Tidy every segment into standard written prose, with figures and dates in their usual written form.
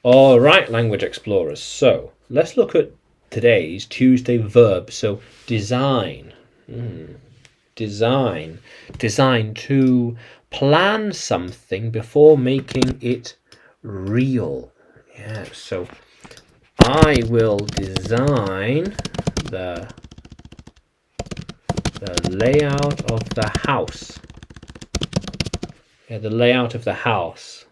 All right, language explorers. So let's look at today's Tuesday verb. So design. Design. Design, to plan something before making it real. Yeah, so I will design the layout of the house. Yeah, the layout of the house.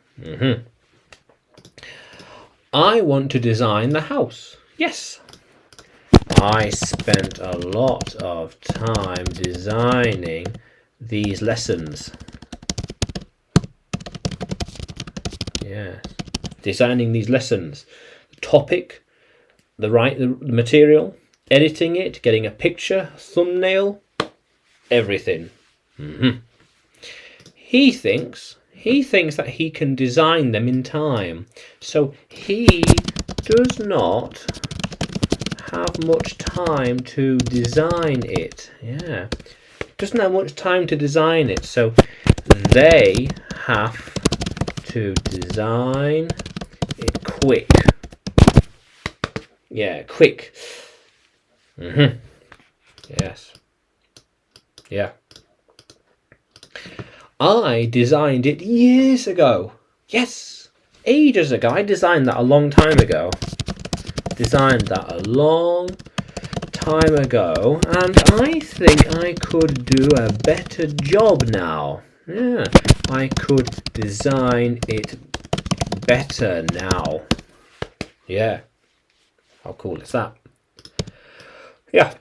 I want to design the house. Yes. I spent a lot of time designing these lessons. Yes. Designing these lessons. The topic, the material, editing it, getting a picture, thumbnail, everything. He thinks that he can design them in time. So he does not have much time to design it. Yeah. Doesn't have much time to design it. So they have to design it quick. Yeah, quick. Yes. Yeah. I designed it years ago. Yes, ages ago. I designed that a long time ago. Designed that a long time ago, and I think I could do a better job now. Yeah, I could design it better now. Yeah, how cool is that? Yeah.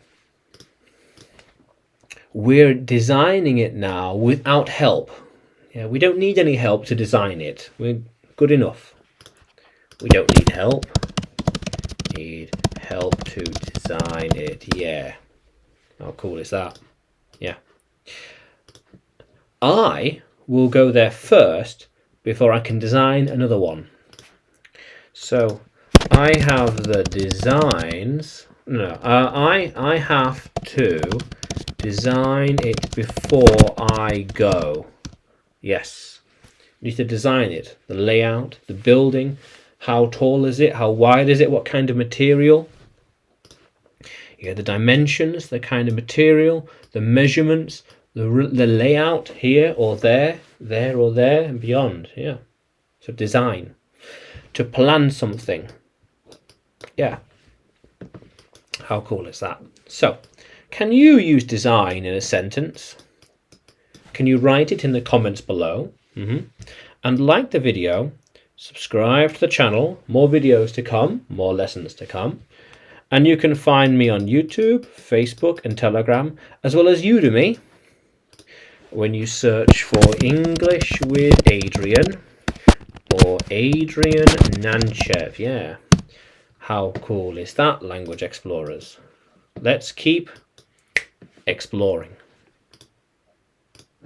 We're designing it now without help. Yeah, we don't need any help to design it. We're good enough. We don't need help. Need help to design it. Yeah. How cool is that? Yeah. I will go there first before I can design another one. So I have the designs. No, I have to design it before I go. Yes. You need to design it. The layout, the building, how tall is it, how wide is it, what kind of material. Yeah, the dimensions, the kind of material, the measurements, the layout here or there or there and beyond. Yeah. So design. To plan something. Yeah. How cool is that? So, can you use design in a sentence? Can you write it in the comments below? And like the video, subscribe to the channel, more videos to come, more lessons to come. And you can find me on YouTube, Facebook and Telegram, as well as Udemy, when you search for English with Adrian or Adrian Nanchev. Yeah. How cool is that, language explorers? Let's keep exploring.